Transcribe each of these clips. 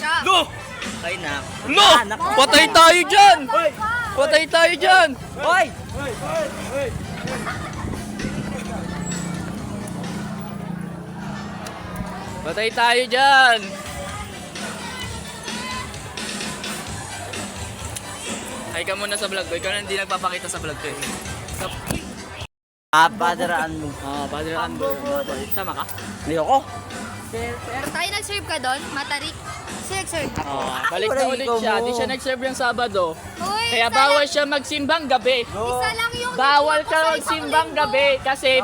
siya. Lo! Kay na. Lo! Patay tayo dyan! Patay tayo dyan! Hoy! Patay tayo dyan! Ay ka muna sa vlog ko. Ikaw na hindi nagpapakita sa vlog ko eh. Padaraan mo. Padre Amber. Sama ka? Ayoko. Pero tayo nag-serve ka doon, Matarik. Siya nag-serve. Balik na ulit siya. Di siya nag-serve yung Sabado. Uy, Kaya bawal siya magsimbang gabi. Isa lang yung Bawal nag-serve ko ka sa magsimbang isang gabi kasi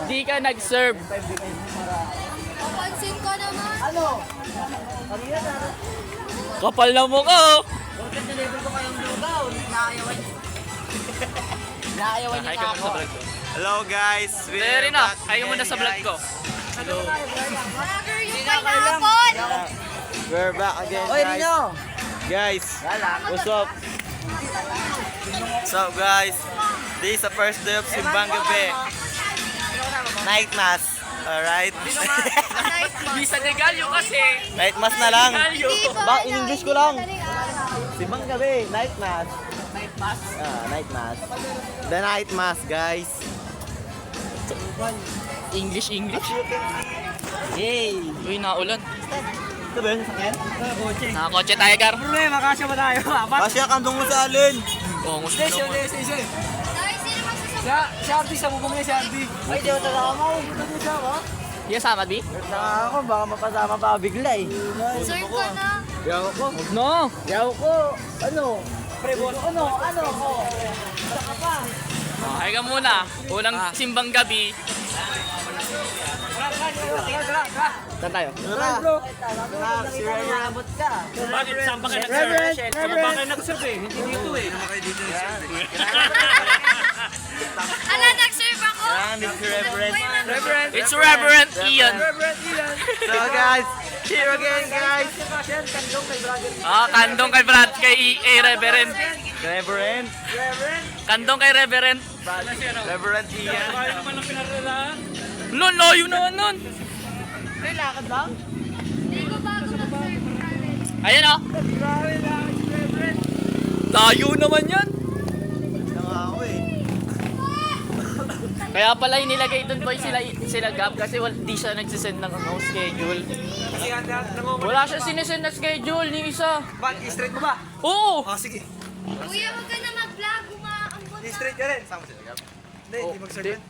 di ka nag-serve. Papansin ko naman. Kapal na mukha oh. Bakit na-level ko kayong lugaw? Nakaayawan. Nakaayawan niya na ako. Hello guys! Very na. Ayaw mo na sa vlog ko. Vlogger yung kahapon. We're back again Hoy, guys! Rino! Guys! What's up? What's up guys? This is the first day of Simbang Gabi. Night Mass. Alright? Di sa Degalyo kasi. Night Mass na lang. Degalyo. Ba, in English ko lang. Simbang Gabi. Night Mass. Night pass. Night Mass. The Night Mass guys. English. Yay! Uy, naulan. Ito ba yun? Sakyan? Nakakotse tayo, Gar. Problema, kasya ba tayo? Kasi kandong mo sa alin. Oo, gusto naman. Guys, sino magsasabi? Si Ardi, sa bubong niya si Ardi. Ay, di ako tatama. Ano siya ba? Iya, sama, Bi? Saka ako, baka mapasama pa bigla eh. Serve ka na. Yaw ko. No. Yaw ko, ano? Prebono, ano? Saka pa. Ay ka muna. Unang simbang gabi. Saan tayo? Tara! Si Reverend ka. Bakit? Saan pa kayo Reverend! kayo nag-serve eh? Hindi dito eh. Ala, nag-serve ako. Reverend. It's Reverend Ian. So guys, here again guys. Kandong kay Brad, kay Reverend. Reverend. Kandong kay Reverend. Reverend Ian. Lo, layo naman nun. Lakad lang? Hindi ko bago nag-serve. Ayan o. Layo naman yan. Ako eh. Kaya pala inilagay doon boy sila Gab kasi di siya nagsisend ng schedule. Wala siya sinesend na schedule ni isa. Ba't i-straight mo ba? Oo. Sige. Kuya, huwag ka na mag-vlog. Umaambon na. I-straight ka rin. Hindi, hindi mag-serve yan.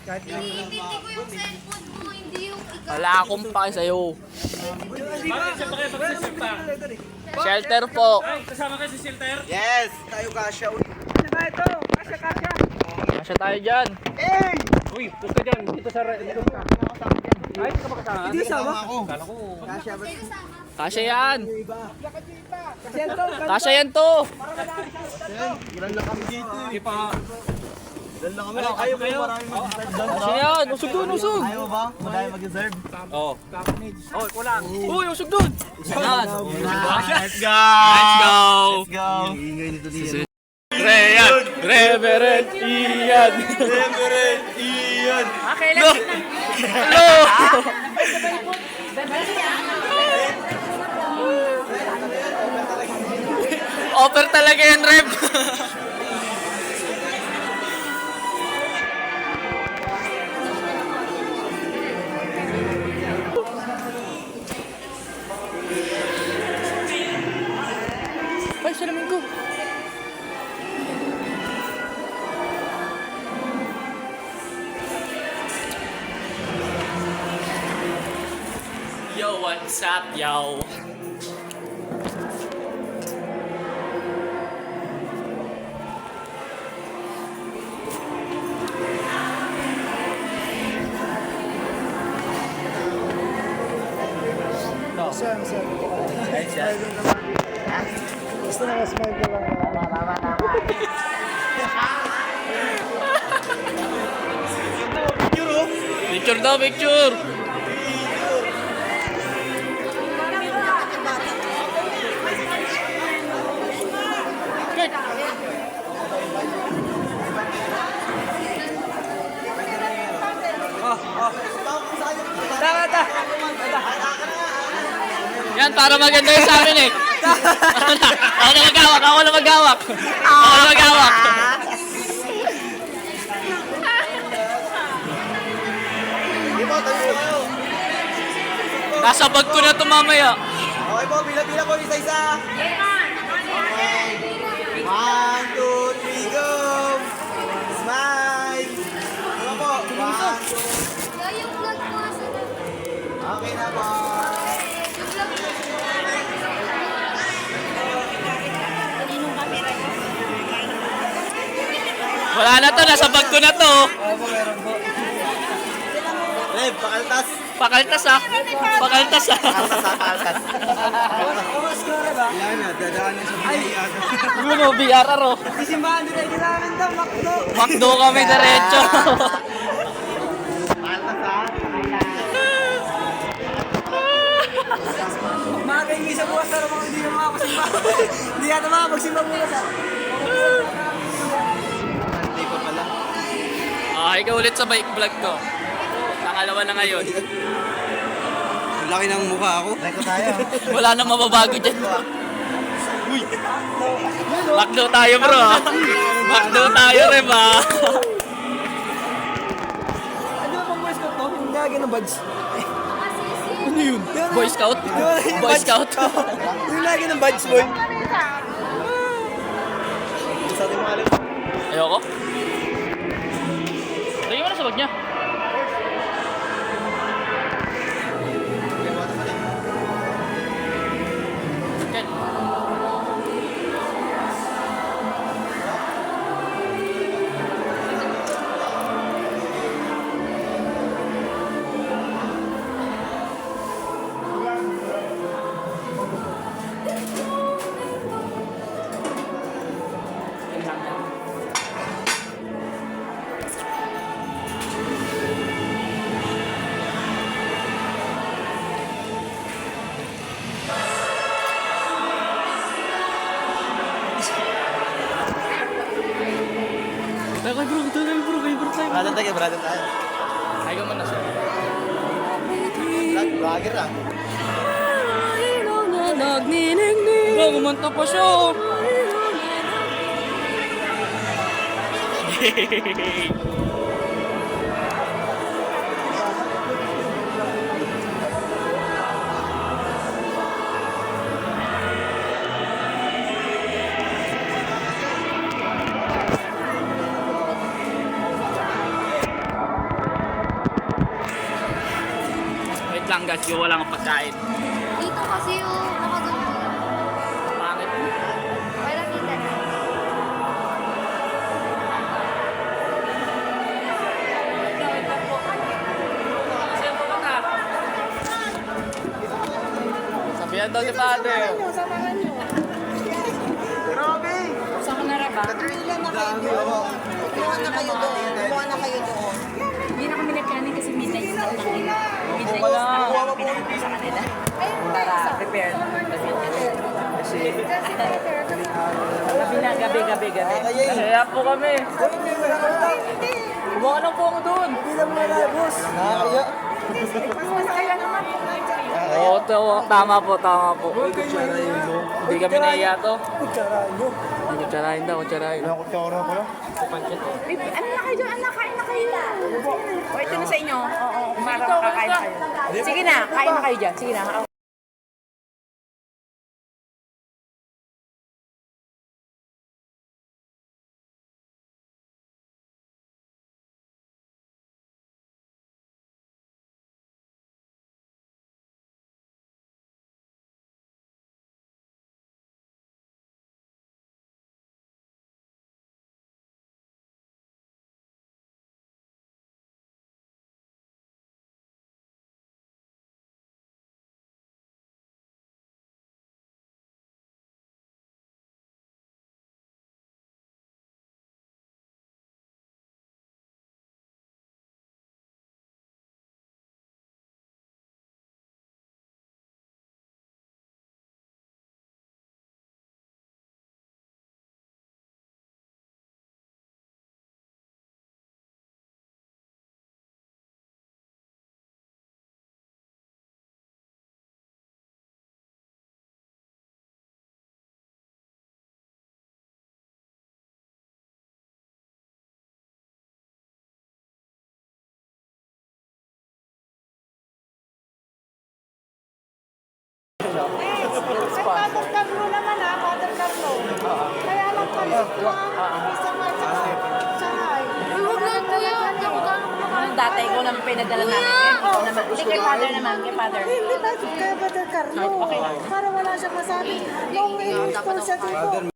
Kahit Iniintindi ko yung cellphone mo, hindi yung ikaw. Wala akong pake sa'yo. Bakit siya pa kayo mag-serve pa? Shelter po. Yes. Tayo kasya ulit. Kasya tayo ito. Kasya. Masya tayo dyan. Uy, pusta dyan. Dito sa... Dito ka. Ay, hindi ka makasama. Hindi sama. Kasya ba? Kasya yan. Kasya ito. Kasya yan to. Ilan lang kami dito eh. Ilan lang kami. Ayaw mo maraming mag-serve doon. Kasya yan. Usog doon, usog. Ayaw mo ba? Madami mag-serve. Oo. Oh, kulang. Uy, usog doon. Yan. Let's go! Let's go. Let's go! Ingay nito dito. Reverend Ian. Reverend Ian! Lo. Lo. Offer talaga yan, Rev. Ay, salamin ko. Yo, what's up, yo? Gusto na smile ka lang. Tama. Picture daw, picture! Good. yan para maganda yung sa amin eh. Ako na magawak, ako na magawak. Ako na magawak. Nasa bag ko na ito mamaya. Okay po, bila-bila po isa-isa. Okay. 1, 2, 3, go! Smile! Ano po? 1, Yung vlog mo sa okay na po. Wala na to, nasa bag ko na to. Rev, pakaltas. Pakaltas ah. Pakaltas ah. Pakaltas. Yan na, dadaan niya sa BIR. Ano, BRR oh. Isimbahan din tayo namin daw, Makdo. Makdo kami diretso. Pakaltas ha. Makakaingi sa bukas pero mga hindi na makakasimba. Hindi yata makakapagsimba bukas. Hindi pa pala. Okay ka ulit sa bike vlog ko. Pangalawa na ngayon. Laki ng mukha ako. Like ko tayo. Wala nang mababago dyan. Uy. Makdo tayo bro. Makdo tayo rin ba? Ano ba pang voice ko to? Yung lagi ng badge. Ano yun? Boy Scout? Boy Scout? Yung lagi ng badge, boy. Sa ating mga alam. Ayoko. Lagyan mo na sa bag niya. Ken. Brother tayo, brother tayo. Ayaw mo na siya. Vlogger ah. Bro, kumanta pa siya. Wait lang guys, yung wala kang pagkain. Dito kasi yung nakagulo. Pangit. Wala kita na. Sabihan daw si Father. Grabe! Sama na rin ba? Dami ako. Kumuha na kayo doon. Kumuha na kayo doon. Hindi na kami nagkanin kasi midnight na kanila. Midnight Wala. na pinakita sa kanila. Para prepare. Gabi. Kaya po kami. Kumuha lang po ako doon. Bilang mo na, boss. Nakakaya. Oo, tama po. Hindi kami nahiya to. Kutsaraan nyo. Kutsarahin daw, kutsarahin. Ano kutsara pala? Ano na kayo doon? Anak, kain na kayo. O, ito na sa inyo. Oo, para makakain na kayo. Sige na, kain na kayo dyan. Sige na. Father Carlo naman Father Carlo. Kaya lang pala isang Sahay. Huwag na kuya. Yung dati ko naman pinadala namin. Hindi kay Father naman, kay Father. Hindi ba kay Father Carlo? Para wala siyang masabi. Nung in-install siya dito.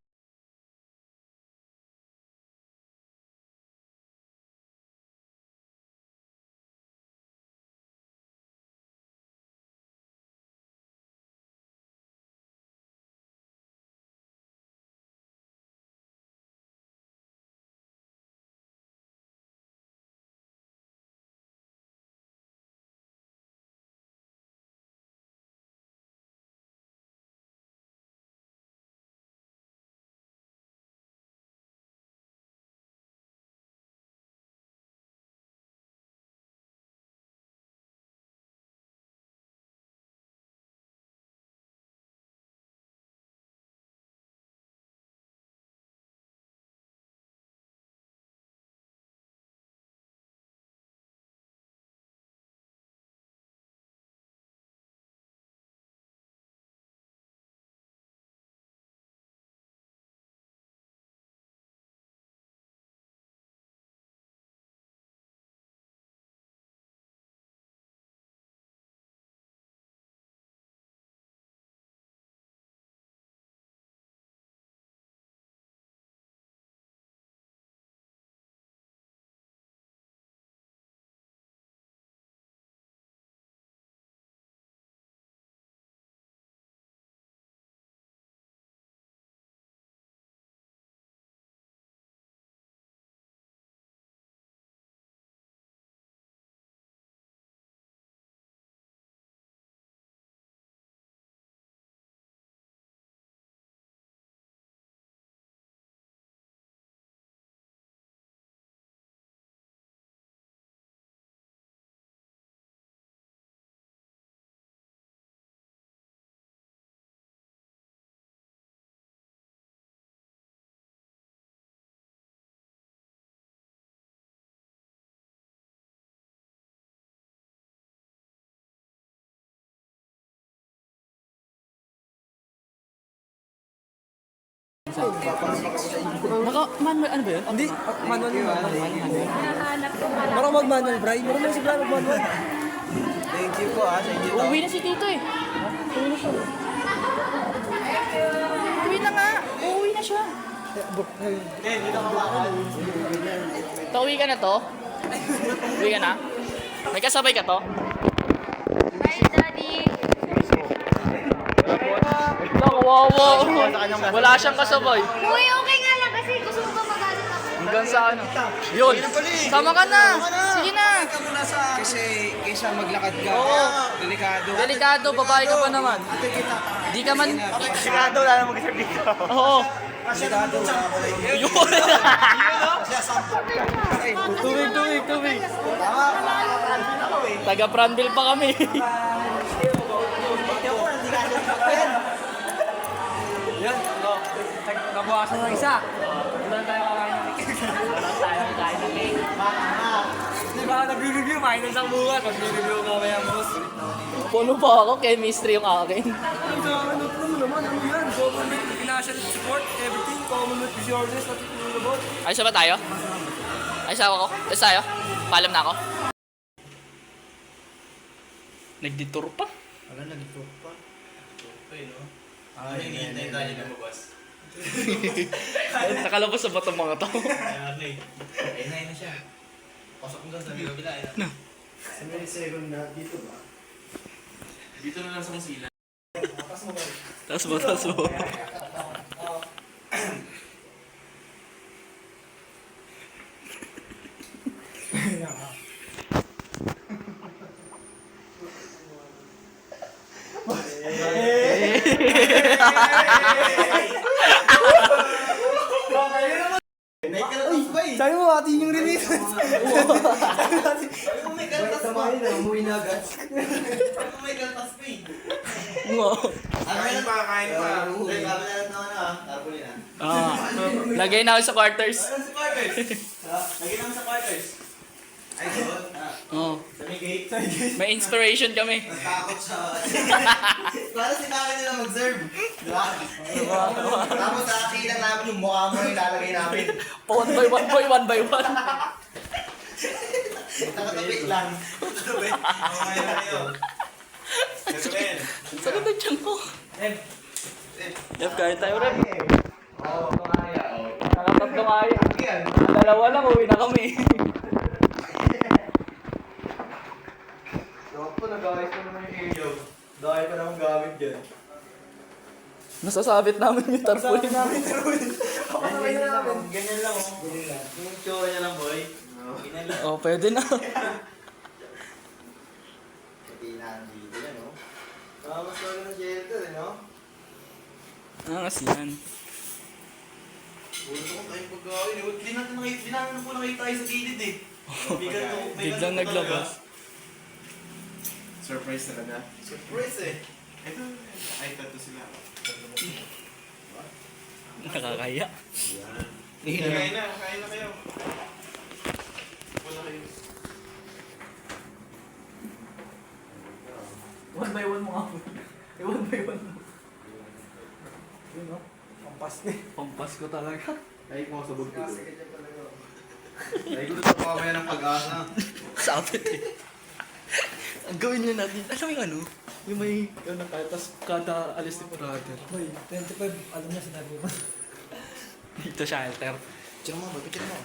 Ano ba yun? Hindi, manual yun. Marang mag-manual, Bray. Marang si Bray mag-manual. Thank you po sa inyo. Uwi na si Tito eh. Uwi na nga. Uwi na siya. Uwi ka na to? Uwi ka na? May kasabay ka to? Bye, Daddy. Wow. Wala siyang kasabay. Uy, okay nga lang kasi gusto ko ba magalit ako. Hanggang sa ano? Yun. Sama ka na. Sige na. Kasi kaysa maglakad ka, delikado. Delikado, babae ka pa naman. Di ka man... Sigurado wala na mag-sabi ko. Oo. Delikado. Yun. Tubig. Taga Pranville pa kami. Yan. Nabukasan ng isa. Wala tayo kakain ng cake. Di ba nag-review? Main ng isang buwan. Mag-review ka ba yan, boss? Puno pa ako, chemistry yung akin. Ano naman? Ano yan? Government, financial support, everything. Commonwealth resources, natutulog. Ayos na ba tayo? Ayos na ako? Ayos tayo? Paalam na ako? Nag-detour pa? Wala nag-talk pa. Okay, no? Hinihintay tayo na mabas. Nakalabas sa batang mga to. Ayan na siya. Pasok mo doon sa kabila. Sa may second na dito ba? Dito na lang sa masila. Taas mo. Sabi mo, atin yung release. Sabi mo may kaltas pa. Umuwi na agad. Sabi mo may kaltas pa eh. Kain pa. Kami na lang naman tarpulin Lagay na ako sa quarters. Ano sa quarters? Lagyan naman sa quarters. Ay, doon. Oo. Sa may gate. May inspiration kami. Takot sa... Para si mag-serve. Diba? Tapos sa akin lang namin yung mukha mo yung ilalagay namin. One by one boy, one by one. Nakatapit lang. Nakatapit. Mamaya na kayo. Sakit ang tiyan ko. F, kahit tayo rin. Oo, kumaya. Nakatatlo kaya. Yan. Dalawa lang, uwi na kami. So, po, nag-ayos ko naman yung ilaw. Dahil pa naman gamit dyan. Nasasabit namin yung tarpaulin namin. Ganyan lang. Ganyan lang. Yung tsura niya lang, boy. Ganyan lang. Oh, pwede na. Katinahan dito yan, no? Mas wala ng shelter, no? Angas yan. Ulo ko tayong pagkain. Di natin po nakita tayo sa gilid eh. Biglang naglabas. Surprise talaga. Surprise eh. Ito, ay tato sila. Nakakaya. Kain na kayo. Wala kayo. One by one mo nga po. One by one mo. Yun o. Pampas ko talaga. Ay, kung sa bugto. Ay, gusto ko mamaya ng pag-asa. Sabit eh. Ang gawin niya natin, alam mo yung ano? Yung may, yung nakatas kada alis ni brother. Boy, 25, alam niya sinabi mo. Dito shelter. Picture mo, boy. Picture mo.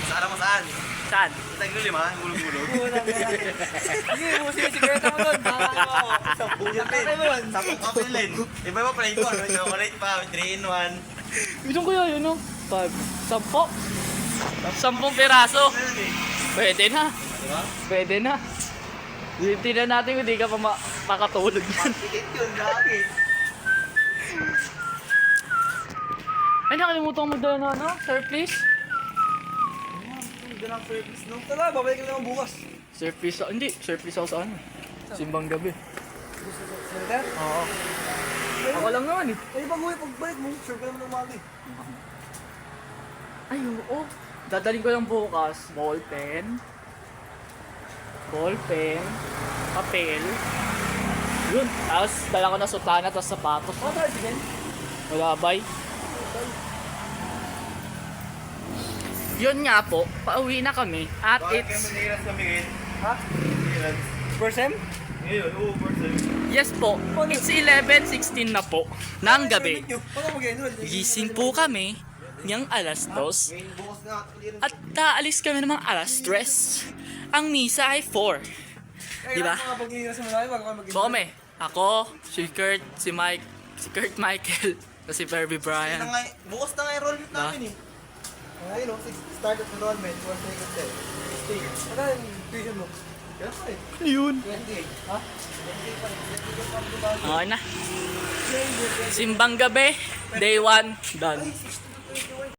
Saan mo saan? Saan? Taglo lima, gulo-gulo. Hindi, busi yung sigreta mo doon. Baka ano ako. Sapong kapilin. Iba pala yung call. Chocolate pa, 3 in 1. Gusto ko yun, no? 5, 10 piraso. Pwede na. Diba? Pwede na. Tingnan natin kung di ka pa makatulog yan. Tikit yun, lagi. Ay, nakalimutan mo doon, ano? Sir, please? Ganda ng service, no? Tala, babalik ka naman bukas. Surface ako. Hindi, surface ako sa ano. Simbang gabi. Sir? Oo. Ako lang naman eh. Ay, pagbalik mo, serve ka naman ng mali. Ay, oo. Dadaling ko lang bukas. Ballpen, papel. Yun. Tapos, dala ko na sutana, tapos sapatos. Wala, bay. Yun nga po, pauwi na kami at it's... First sem? Yes po, it's 11:16 na po ng gabi. Gising po kami ng alas 2 at taalis kami ng mga alas 3. Ang misa ay 4. Diba? So kami, ako, si Kurt, si Mike, si Kurt Michael, at si Perby Brian. Bukas na nga enrollment namin eh. Ayun o, start of enrollment, 1 second day. Ano yung tuition mo? Yun. 28. Ha? Okay na. Simbang gabi, day 1, done.